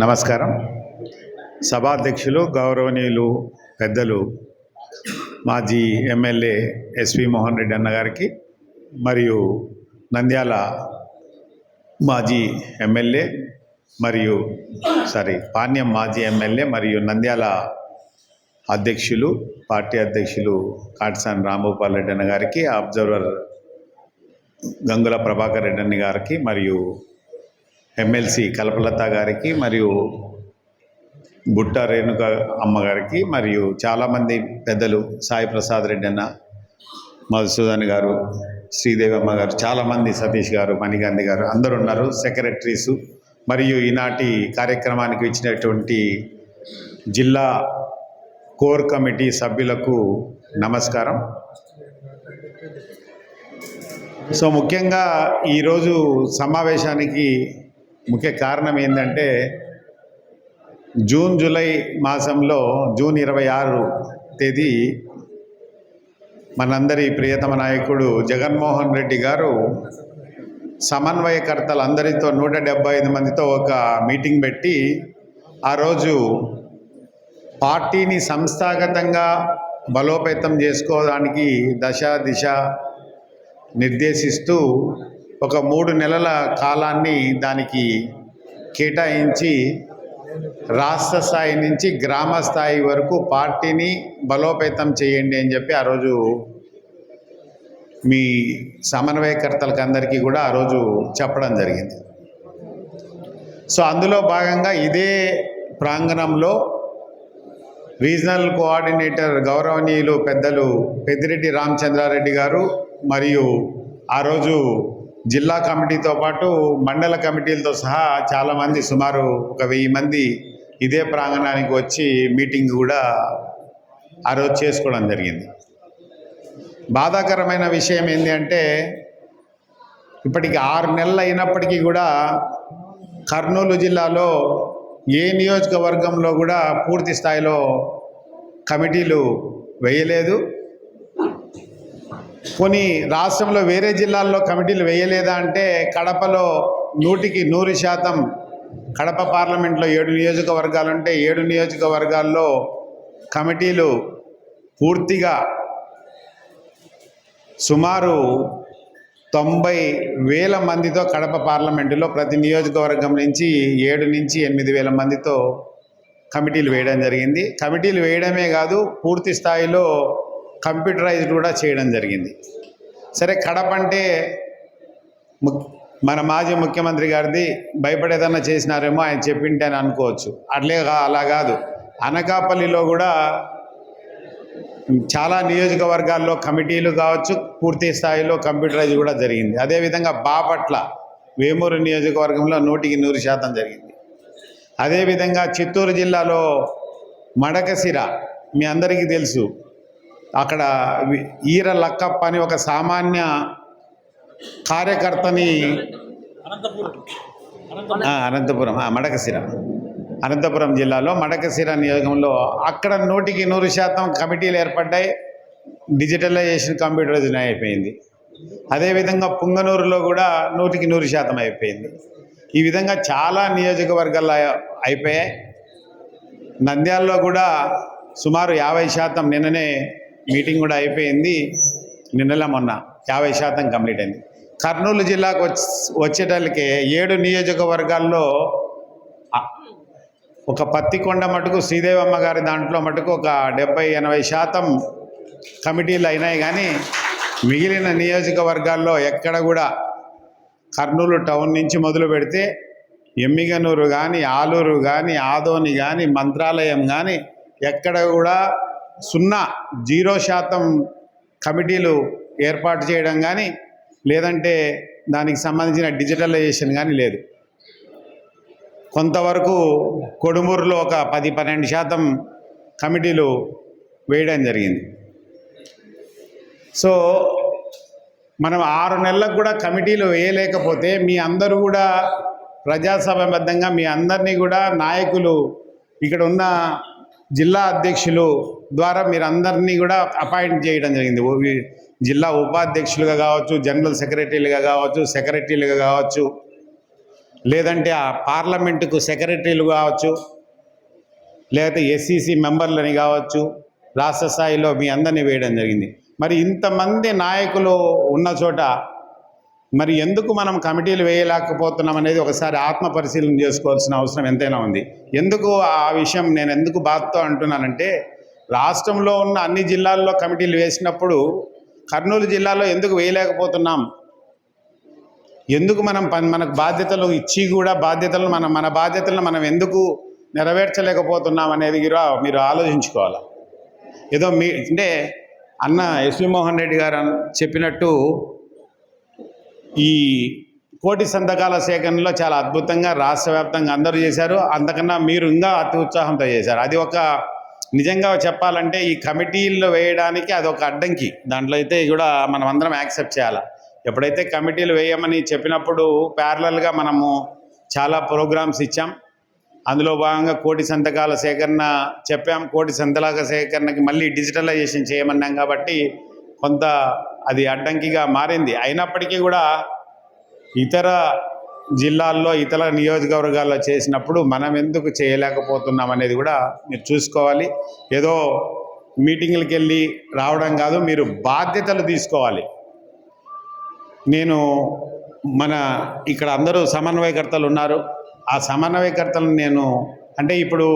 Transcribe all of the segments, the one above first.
నమస్కారం. సభాధ్యక్షులు గౌరవనీయులు పెద్దలు మాజీ ఎమ్మెల్యే ఎస్వి మోహన్ రెడ్డి అన్న గారికి మరియు నంద్యాల మాజీ ఎమ్మెల్యే మరియు పాణ్యం మాజీ ఎమ్మెల్యే మరియు నంద్యాల అధ్యక్షులు పార్టీ అధ్యక్షులు కాటసాని రాంభూపాల్ రెడ్డి అన్న గారికి, అబ్జర్వర్ గంగుల ప్రభాకర్ రెడ్డి అన్న గారికి మరియు ఎమ్మెల్సీ కల్పలత గారికి మరియు బుట్ట రేణుక అమ్మగారికి మరియు చాలామంది పెద్దలు సాయి ప్రసాద్ రెడ్డి అన్న, మధుసూదన్ గారు, శ్రీదేవి అమ్మ గారు, చాలామంది సతీష్ గారు, మణిగాంధీ గారు అందరూ ఉన్నారు, సెక్రటరీసు మరియు ఈనాటి కార్యక్రమానికి ఇచ్చినటువంటి జిల్లా కోర్ కమిటీ సభ్యులకు నమస్కారం. ముఖ్యంగా ఈరోజు సమావేశానికి ముఖ్య కారణం ఏంటంటే జూలై మాసంలో జూన్ 26 తేదీ మనందరి ప్రియతమ నాయకుడు జగన్మోహన్ రెడ్డి గారు సమన్వయకర్తలందరితో 175 మందితో ఒక మీటింగ్ పెట్టి ఆ రోజు పార్టీని సంస్థాగతంగా బలోపేతం చేసుకోవడానికి దిశ నిర్దేశిస్తూ ఒక 3 నెలల కాలాన్ని దానికి కేటాయించి రాష్ట్ర స్థాయి నుంచి గ్రామ స్థాయి వరకు పార్టీని బలోపేతం చేయండి అని చెప్పి ఆ రోజు మీ సమన్వయకర్తలకు అందరికీ కూడా ఆ రోజు చెప్పడం జరిగింది. అందులో భాగంగా ఇదే ప్రాంగణంలో రీజనల్ కోఆర్డినేటర్ గౌరవనీయులు పెద్దలు పెద్దిరెడ్డి రామచంద్రారెడ్డి గారు మరియు ఆ రోజు జిల్లా కమిటీతో పాటు మండల కమిటీలతో సహా చాలామంది సుమారు 1000 మంది ఇదే ప్రాంగణానికి వచ్చి మీటింగ్ కూడా ఆ రోజు చేసుకోవడం జరిగింది. బాధాకరమైన విషయం ఏంటి అంటే ఇప్పటికి 6 నెలలు అయినప్పటికీ కూడా కర్నూలు జిల్లాలో ఏ నియోజకవర్గంలో కూడా పూర్తి స్థాయిలో కమిటీలు వేయలేదు. కొన్ని రాష్ట్రంలో వేరే జిల్లాల్లో కమిటీలు వేయలేదా అంటే కడపలో 100% కడప పార్లమెంట్లో 7 నియోజకవర్గాలు ఉంటే 7 నియోజకవర్గాల్లో కమిటీలు పూర్తిగా సుమారు 90,000 మందితో కడప పార్లమెంటులో ప్రతి నియోజకవర్గం నుంచి 7 నుంచి 8,000 మందితో కమిటీలు వేయడం జరిగింది. కమిటీలు వేయడమే కాదు పూర్తి స్థాయిలో కంప్యూటరైజ్డ్ కూడా చేయడం జరిగింది. సరే, కడప అంటే మన మాజీ ముఖ్యమంత్రి గారిది, భయపడేదన్నా చేసినారేమో ఆయన చెప్పింటే అని అనుకోవచ్చు. అలా కాదు, అనకాపల్లిలో కూడా చాలా నియోజకవర్గాల్లో కమిటీలు కావచ్చు పూర్తి స్థాయిలో కంప్యూటరైజ్ కూడా జరిగింది. అదేవిధంగా బాపట్ల వేమూరు నియోజకవర్గంలో 100% జరిగింది. అదేవిధంగా చిత్తూరు జిల్లాలో మడకసిర మీ అందరికీ తెలుసు, అక్కడ ఈర లక్కప్ప అని ఒక సామాన్య కార్యకర్తని అనంతపురం జిల్లాలో మడకసిర నియోజకంలో అక్కడ 100% కమిటీలు ఏర్పడ్డాయి. డిజిటలైజేషన్ కంప్యూటరైజేషన్ అయిపోయింది. అదేవిధంగా పుంగనూరులో కూడా 100% అయిపోయింది. ఈ విధంగా చాలా నియోజకవర్గాల్లో అయిపోయాయి. నంద్యాలలో కూడా సుమారు 50% నిన్ననే మీటింగ్ కూడా అయిపోయింది. నిన్నలా మొన్న 50% కంప్లీట్ అయింది. కర్నూలు జిల్లాకు వచ్చేటళ్ళకే 7 నియోజకవర్గాల్లో ఒక పత్తికొండ మటుకు శ్రీదేవమ్మ గారి దాంట్లో మటుకు ఒక 70-80% కమిటీలు అయినాయి. కానీ మిగిలిన నియోజకవర్గాల్లో ఎక్కడ కూడా కర్నూలు టౌన్ నుంచి మొదలు పెడితే ఎమ్మిగనూరు కానీ, ఆలూరు కానీ, ఆదోని కానీ, మంత్రాలయం కానీ ఎక్కడ కూడా 0% కమిటీలు ఏర్పాటు చేయడం కానీ లేదంటే దానికి సంబంధించిన డిజిటలైజేషన్ కానీ లేదు. కొంతవరకు కొడుమూరులో ఒక 10-12% కమిటీలు వేయడం జరిగింది. మనం 6 నెలలకు కూడా కమిటీలు వేయలేకపోతే మీ అందరూ కూడా ప్రజాసభబద్ధంగా మీ అందరినీ కూడా నాయకులు ఇక్కడ ఉన్న జిల్లా అధ్యక్షులు ద్వారా మీరందరినీ కూడా అపాయింట్ చేయడం జరిగింది. జిల్లా ఉపాధ్యక్షులుగా కావచ్చు, జనరల్ సెక్రటరీలుగా కావచ్చు, సెక్రటరీలుగా కావచ్చు, లేదంటే ఆ పార్లమెంటుకు సెక్రటరీలు కావచ్చు, లేకపోతే ఎస్సీసీ మెంబర్లని కావచ్చు, రాష్ట్ర స్థాయిలో మీ అందరినీ వేయడం జరిగింది. మరి ఇంతమంది నాయకులు ఉన్న చోట మరి ఎందుకు మనం కమిటీలు వేయలేకపోతున్నాం అనేది ఒకసారి ఆత్మ పరిశీలన చేసుకోవాల్సిన అవసరం ఎంతైనా ఉంది. ఎందుకు ఆ విషయం నేను ఎందుకు బాధతో అంటున్నానంటే, రాష్ట్రంలో ఉన్న అన్ని జిల్లాల్లో కమిటీలు వేసినప్పుడు కర్నూలు జిల్లాలో ఎందుకు వేయలేకపోతున్నాం, ఎందుకు మనం మనకు బాధ్యతలు ఇచ్చి కూడా బాధ్యతలను మన బాధ్యతలను మనం ఎందుకు నెరవేర్చలేకపోతున్నాం అనేది కూడా మీరు ఆలోచించుకోవాలి. ఏదో అంటే అన్న ఎస్వి మోహన్ రెడ్డి గారు చెప్పినట్టు ఈ కోటి సంతకాల సేకరణలో చాలా అద్భుతంగా రాష్ట్ర వ్యాప్తంగా అందరూ చేశారు. అంతకన్నా మీరు ఇంకా అతి ఉత్సాహంతో చేశారు. అది ఒక నిజంగా చెప్పాలంటే ఈ కమిటీల్లో వేయడానికి అదొక అడ్డంకి. దాంట్లో అయితే కూడా మనం అందరం యాక్సెప్ట్ చేయాలి. ఎప్పుడైతే కమిటీలు వేయమని చెప్పినప్పుడు ప్యారలల్గా మనము చాలా ప్రోగ్రామ్స్ ఇచ్చాం. అందులో భాగంగా కోటి సంతకాల సేకరణ చెప్పాం. కోటి సంతకాల సేకరణకి మళ్ళీ డిజిటలైజేషన్ చేయమన్నాం కాబట్టి కొంత అది అడ్డంకిగా మారింది. అయినప్పటికీ కూడా ఇతర జిల్లాల్లో ఇతర నియోజకవర్గాల్లో చేసినప్పుడు మనం ఎందుకు చేయలేకపోతున్నాం అనేది కూడా మీరు చూసుకోవాలి. ఏదో మీటింగ్లకు వెళ్ళి రావడం కాదు, మీరు బాధ్యతలు తీసుకోవాలి. నేను ఇక్కడ అందరూ సమన్వయకర్తలు ఉన్నారు. ఆ సమన్వయకర్తలను నేను అంటే ఇప్పుడు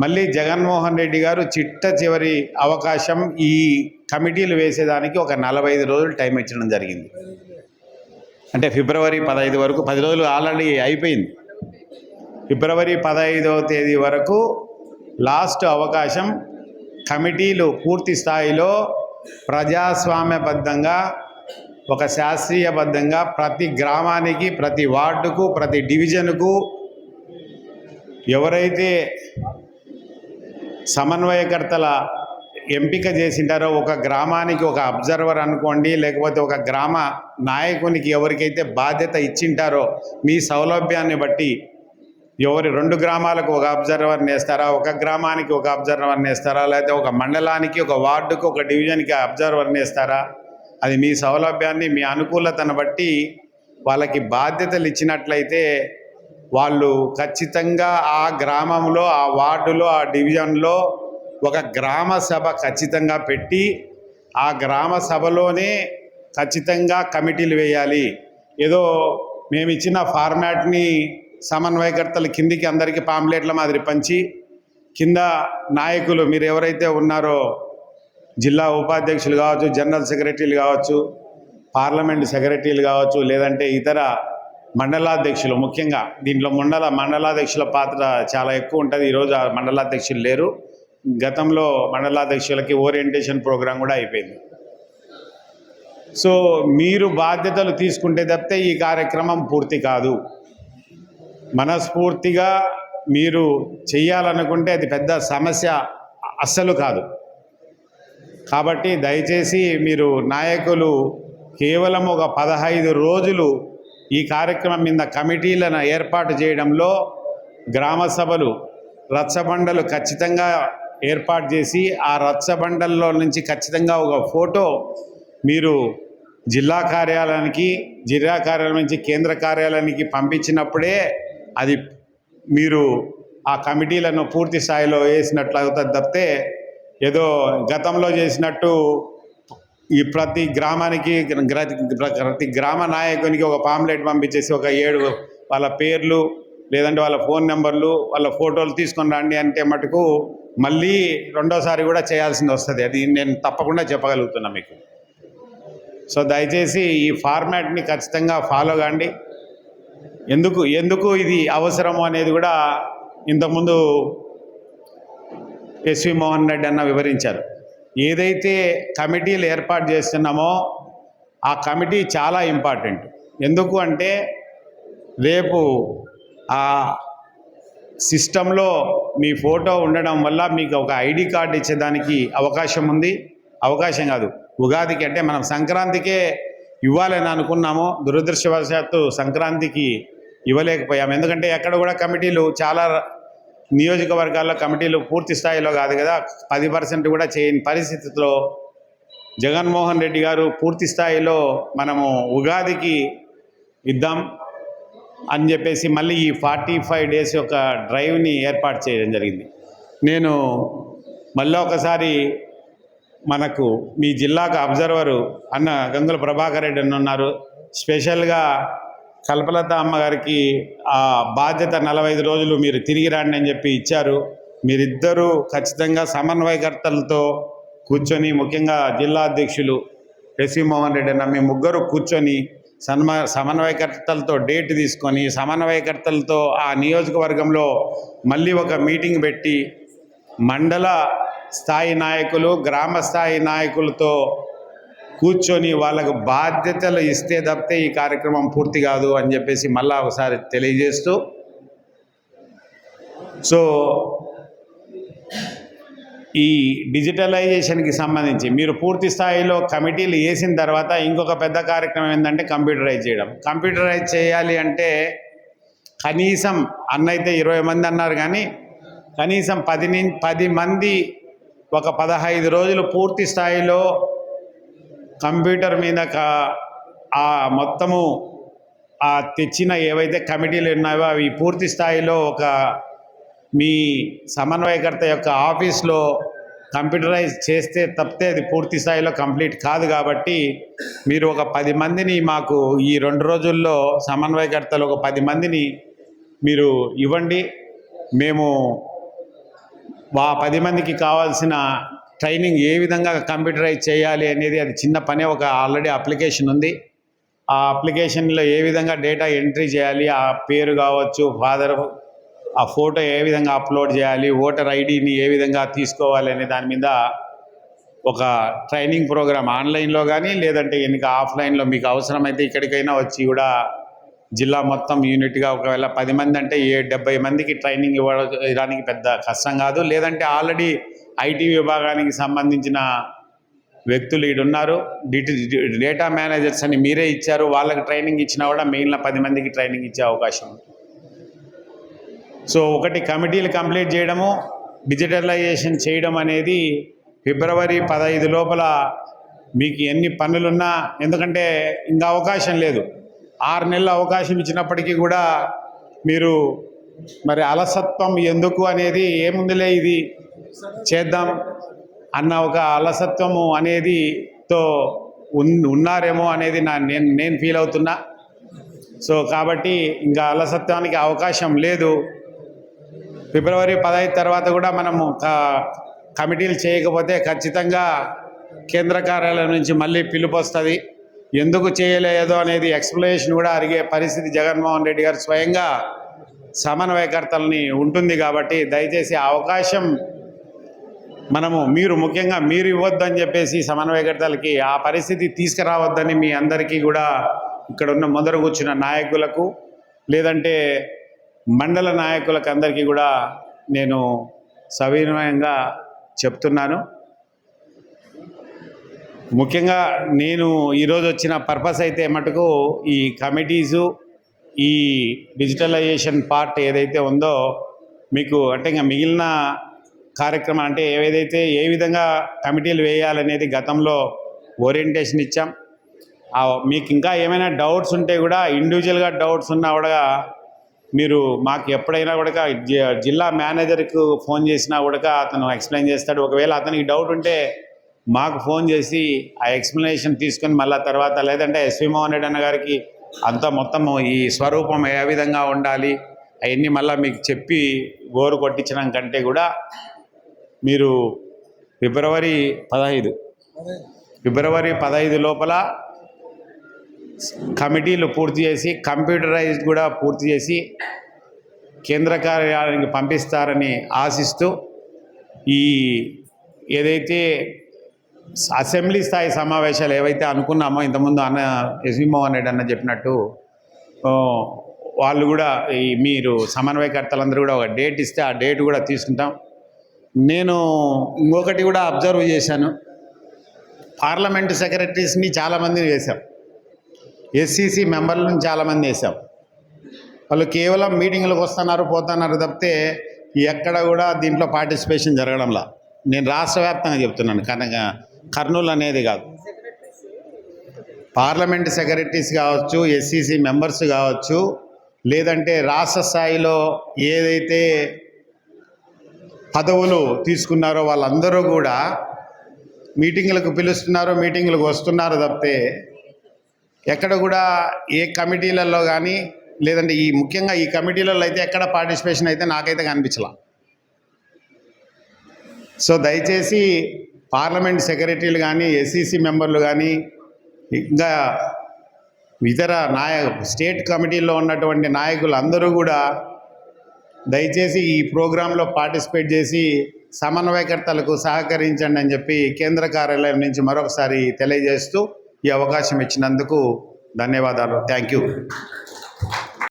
మళ్ళీ జగన్మోహన్ రెడ్డి గారు చిట్ట చివరి అవకాశం ఈ కమిటీలు వేసేదానికి ఒక 45 రోజులు టైం ఇచ్చడం జరిగింది. అంటే ఫిబ్రవరి 15 వరకు 10 రోజులు ఆల్రెడీ అయిపోయింది. ఫిబ్రవరి 15వ తేదీ వరకు లాస్ట్ అవకాశం. కమిటీలు పూర్తి స్థాయిలో ప్రజాస్వామ్యబద్ధంగా ఒక శాస్త్రీయబద్ధంగా ప్రతి గ్రామానికి, ప్రతి వార్డుకు, ప్రతి డివిజన్కు ఎవరైతే సమన్వయకర్తల ఎంపిక చేసింటారో, ఒక గ్రామానికి ఒక అబ్జర్వర్ అనుకోండి, లేకపోతే ఒక గ్రామ నాయకునికి ఎవరికైతే బాధ్యత ఇచ్చింటారో మీ సౌలభ్యాన్ని బట్టి ఎవరి 2 గ్రామాలకు ఒక అబ్జర్వర్ని వేస్తారా, ఒక గ్రామానికి ఒక అబ్జర్వర్ని వేస్తారా, లేకపోతే ఒక మండలానికి, ఒక వార్డుకు, ఒక డివిజన్కి అబ్జర్వర్ని వేస్తారా, అది మీ సౌలభ్యాన్ని మీ అనుకూలతను బట్టి వాళ్ళకి బాధ్యతలు ఇచ్చినట్లయితే వాళ్ళు ఖచ్చితంగా ఆ గ్రామంలో, ఆ వార్డులో, ఆ డివిజన్లో ఒక గ్రామ సభ ఖచ్చితంగా పెట్టి ఆ గ్రామ సభలోనే ఖచ్చితంగా కమిటీలు వేయాలి. ఏదో మేము ఇచ్చిన ఫార్మాట్ని సమన్వయకర్తలు కిందికి అందరికీ పాంప్లెట్ల మాదిరి పంచి కింద నాయకులు మీరు ఎవరైతే ఉన్నారో జిల్లా ఉపాధ్యక్షులు కావచ్చు, జనరల్ సెక్రటరీలు కావచ్చు, పార్లమెంట్ సెక్రటరీలు కావచ్చు, లేదంటే ఇతర మండలాధ్యక్షులు, ముఖ్యంగా దీంట్లో మండలాధ్యక్షుల పాత్ర చాలా ఎక్కువ ఉంటుంది. ఈరోజు ఆ మండలాధ్యక్షులు లేరు. గతంలో మండలాధ్యక్షులకి ఓరియంటేషన్ ప్రోగ్రాం కూడా అయిపోయింది. సో మీరు బాధ్యతలు తీసుకుంటే తప్పితే ఈ కార్యక్రమం పూర్తి కాదు. మనస్ఫూర్తిగా మీరు చెయ్యాలనుకుంటే అది పెద్ద సమస్య అస్సలు కాదు. కాబట్టి దయచేసి మీరు నాయకులు కేవలం ఒక 15 రోజులు ఈ కార్యక్రమం మీద కమిటీలను ఏర్పాటు చేయడంలో గ్రామ సభలు, రచ్చబండలు ఖచ్చితంగా ఏర్పాటు చేసి ఆ రచ్చబండల్లో నుంచి ఖచ్చితంగా ఒక ఫోటో మీరు జిల్లా కార్యాలయం నుంచి కేంద్ర కార్యాలయానికి పంపించినప్పుడే అది మీరు ఆ కమిటీలను పూర్తి స్థాయిలో వేసినట్లు అవుతుంది తప్పితే ఏదో గతంలో చేసినట్టు ఈ ప్రతి గ్రామానికి ప్రతి గ్రామ నాయకునికి ఒక పాంప్లెట్ పంపించేసి ఒక 7 వాళ్ళ పేర్లు లేదంటే వాళ్ళ ఫోన్ నెంబర్లు వాళ్ళ ఫోటోలు తీసుకొని రండి అంటే మటుకు మళ్ళీ రెండోసారి కూడా చేయాల్సింది వస్తుంది. అది నేను తప్పకుండా చెప్పగలుగుతున్నా మీకు. సో దయచేసి ఈ ఫార్మాట్ని ఖచ్చితంగా ఫాలో కాండి. ఎందుకు ఇది అవసరము అనేది కూడా ఇంతకుముందు ఎస్వి మోహన్ రెడ్డి అన్న వివరించారు. ఏదైతే కమిటీలు ఏర్పాటు చేస్తున్నామో ఆ కమిటీ చాలా ఇంపార్టెంట్. ఎందుకు అంటే రేపు ఆ సిస్టంలో మీ ఫోటో ఉండడం వల్ల మీకు ఒక ఐడి కార్డు ఇచ్చేదానికి అవకాశం ఉంది. అవకాశం కాదు, ఉగాదికి అంటే మనం సంక్రాంతికే ఇవ్వాలని అనుకున్నాము. దురదృష్టవశాత్తు సంక్రాంతికి ఇవ్వలేకపోయాము. ఎందుకంటే ఎక్కడ కూడా కమిటీలు చాలా నియోజకవర్గాల్లో కమిటీలు పూర్తి స్థాయిలో కాదు కదా, 10% కూడా చేయని పరిస్థితిలో జగన్మోహన్ రెడ్డి గారు పూర్తి స్థాయిలో మనము ఉగాదికి ఇద్దాం, అని చెప్పేసి మళ్ళీ ఈ 45 డేస్ యొక్క డ్రైవ్ని ఏర్పాటు చేయడం జరిగింది. నేను మళ్ళీ ఒకసారి మనకు మీ జిల్లాకు అబ్జర్వరు అన్న గంగుల ప్రభాకర్ రెడ్డి అని ఉన్నారు. స్పెషల్గా కల్పలత అమ్మగారికి ఆ బాధ్యత 45 రోజులు మీరు తిరిగి రండి అని చెప్పి ఇచ్చారు. మీరిద్దరూ ఖచ్చితంగా సమన్వయకర్తలతో కూర్చొని, ముఖ్యంగా జిల్లా అధ్యక్షులు ఎస్వి మోహన్ రెడ్డి అన్న, మీ ముగ్గురు కూర్చొని సమన్వయకర్తలతో డేట్ తీసుకొని, సమన్వయకర్తలతో ఆ నియోజకవర్గంలో మళ్ళీ ఒక మీటింగ్ పెట్టి మండల స్థాయి నాయకులు, గ్రామ స్థాయి నాయకులతో కూర్చొని వాళ్ళకు బాధ్యతలు ఇస్తే తప్పితే ఈ కార్యక్రమం పూర్తి కాదు అని చెప్పేసి మళ్ళా ఒకసారి తెలియజేస్తూ, సో ఈ డిజిటలైజేషన్కి సంబంధించి మీరు పూర్తి స్థాయిలో కమిటీలు వేసిన తర్వాత ఇంకొక పెద్ద కార్యక్రమం ఏంటంటే కంప్యూటరైజ్ చేయడం. కంప్యూటరైజ్ చేయాలి అంటే కనీసం అన్నైతే 20 మంది అన్నారు, కానీ కనీసం 10 మంది ఒక 15 రోజులు పూర్తి స్థాయిలో కంప్యూటర్ మీద ఆ మొత్తము ఆ తెచ్చిన ఏవైతే కమిటీలు ఉన్నాయో అవి పూర్తి స్థాయిలో ఒక మీ సమన్వయకర్త యొక్క ఆఫీస్లో కంప్యూటరైజ్ చేస్తే తప్పితే అది పూర్తి స్థాయిలో కంప్లీట్ కాదు. కాబట్టి మీరు ఒక 10 మందిని మాకు ఈ 2 రోజుల్లో సమన్వయకర్తలు ఒక 10 మందిని మీరు ఇవ్వండి. మేము ఆ 10 మందికి కావాల్సిన ట్రైనింగ్ ఏ విధంగా కంప్యూటరైజ్ చేయాలి అనేది, అది చిన్న పనే, ఒక ఆల్రెడీ అప్లికేషన్ ఉంది. ఆ అప్లికేషన్లో ఏ విధంగా డేటా ఎంట్రీ చేయాలి, ఆ పేరు కావచ్చు, ఫాదర్ ఆ ఫోటో ఏ విధంగా అప్లోడ్ చేయాలి, ఓటర్ ఐడిని ఏ విధంగా తీసుకోవాలి అనే దాని మీద ఒక ట్రైనింగ్ ప్రోగ్రామ్ ఆన్లైన్లో కానీ లేదంటే ఎన్నిక ఆఫ్లైన్లో మీకు అవసరమైతే ఇక్కడికైనా వచ్చి కూడా జిల్లా మొత్తం యూనిట్గా ఒకవేళ 10 మంది అంటే 70 మందికి ట్రైనింగ్ ఇవ్వడానికి పెద్ద కష్టం కాదు. లేదంటే ఆల్రెడీ ఐటీ విభాగానికి సంబంధించిన వ్యక్తులు ఈడున్నారు, డేటా మేనేజర్స్ అని మీరే ఇచ్చారు, వాళ్ళకి ట్రైనింగ్ ఇచ్చినా కూడా మిగిలిన 10 మందికి ట్రైనింగ్ ఇచ్చే అవకాశం ఉంది. సో ఒకటి కమిటీలు కంప్లీట్ చేయడము, డిజిటలైజేషన్ చేయడం అనేది ఫిబ్రవరి 15 లోపల మీకు ఎన్ని పనులున్నా, ఎందుకంటే ఇంకా అవకాశం లేదు, 6 నెలల అవకాశం ఇచ్చినప్పటికీ కూడా మీరు మరి అలసత్వం ఎందుకు అనేది, ఏముందిలే ఇది చేద్దాం అన్న ఒక అలసత్వము అనేదితో ఉన్నారేమో అనేది నేను ఫీల్ అవుతున్నా. సో కాబట్టి ఇంకా అలసత్వానికి అవకాశం లేదు. ఫిబ్రవరి 15 తర్వాత కూడా మనము కమిటీలు చేయకపోతే ఖచ్చితంగా కేంద్ర కార్యాలయం నుంచి మళ్ళీ పిలుపు వస్తుంది. ఎందుకు చేయలేదో అనేది ఎక్స్ప్లెనేషన్ కూడా అడిగే పరిస్థితి జగన్మోహన్ రెడ్డి గారు స్వయంగా సమన్వయకర్తలని ఉంటుంది. కాబట్టి దయచేసి ఆ అవకాశం మీరు ముఖ్యంగా మీరు ఇవ్వద్దని చెప్పేసి సమన్వయకర్తలకి ఆ పరిస్థితి తీసుకురావద్దని మీ అందరికీ కూడా ఇక్కడ ఉన్న మొదలు కూర్చున్న నాయకులకు, లేదంటే మండల నాయకులకు అందరికీ కూడా నేను సవినయంగా చెప్తున్నాను. ముఖ్యంగా నేను ఈరోజు వచ్చిన పర్పస్ అయితే మటుకు ఈ కమిటీసు, ఈ డిజిటలైజేషన్ పార్ట్ ఏదైతే ఉందో మీకు అంటే ఇంకా మిగిలిన కార్యక్రమం అంటే ఏదైతే ఏ విధంగా కమిటీలు వేయాలనేది గతంలో ఓరియంటేషన్ ఇచ్చాం. మీకు ఇంకా ఏమైనా డౌట్స్ ఉంటే కూడా ఇండివిజువల్గా డౌట్స్ ఉన్నా కూడా మీరు మాకు ఎప్పుడైనా కూడా జిల్లా మేనేజర్కు ఫోన్ చేసినా కూడా అతను ఎక్స్ప్లెయిన్ చేస్తాడు. ఒకవేళ అతనికి డౌట్ ఉంటే మాకు ఫోన్ చేసి ఆ ఎక్స్ప్లెనేషన్ తీసుకొని మళ్ళీ తర్వాత, లేదంటే ఎస్వి మోహన్ రెడ్డి అన్న గారికి అంతా మొత్తము ఈ స్వరూపం ఏ విధంగా ఉండాలి అవన్నీ మళ్ళీ మీకు చెప్పి గోరు కొట్టించడం కంటే కూడా మీరు ఫిబ్రవరి 15 లోపల కమిటీలు పూర్తి చేసి కంప్యూటరైజ్ కూడా పూర్తి చేసి కేంద్ర కార్యాలయానికి పంపిస్తారని ఆశిస్తూ, ఈ ఏదైతే అసెంబ్లీ స్థాయి సమావేశాలు ఏవైతే అనుకున్నామో ఇంతకుముందు ఎస్వి మోహన్ రెడ్డి అన్న చెప్పినట్టు వాళ్ళు కూడా మీరు సమన్వయకర్తలందరూ కూడా ఒక డేట్ ఇస్తే ఆ డేట్ కూడా తీసుకుంటాం. నేను ఇంకొకటి కూడా అబ్జర్వ్ చేశాను, పార్లమెంటు సెక్రటరీస్ని చాలామందిని వేశాం, ఎస్సీసీ మెంబర్లను చాలామంది వేశాం. వాళ్ళు కేవలం మీటింగ్లకు వస్తున్నారు పోతున్నారు తప్పితే ఎక్కడ కూడా దీంట్లో పార్టిసిపేషన్ జరగడంలా. నేను రాష్ట్ర వ్యాప్తంగా చెప్తున్నాను, కనుక కర్నూలు అనేది కాదు, పార్లమెంట్ సెక్రటరీస్ కావచ్చు, ఎస్సీసీ మెంబర్స్ కావచ్చు, లేదంటే రాష్ట్ర స్థాయిలో ఏదైతే పదవులు తీసుకున్నారో వాళ్ళందరూ కూడా మీటింగులకు పిలుస్తున్నారో మీటింగులకు వస్తున్నారు తప్పితే ఎక్కడ కూడా ఏ కమిటీలలో కానీ లేదంటే ముఖ్యంగా ఈ కమిటీలలో అయితే ఎక్కడ పార్టిసిపేషన్ అయితే నాకైతే కనిపించలా. సో దయచేసి పార్లమెంట్ సెక్రటరీలు కానీ ఎస్సీసీ మెంబర్లు కానీ ఇంకా ఇతర స్టేట్ కమిటీల్లో ఉన్నటువంటి నాయకులు అందరూ కూడా దయచేసి ఈ ప్రోగ్రాంలో పార్టిసిపేట్ చేసి సమన్వయకర్తలకు సహకరించండి అని చెప్పి కేంద్ర కార్యాలయం నుంచి మరొకసారి తెలియజేస్తూ ఈ అవకాశం ఇచ్చినందుకు ధన్యవాదాలు. Thank you.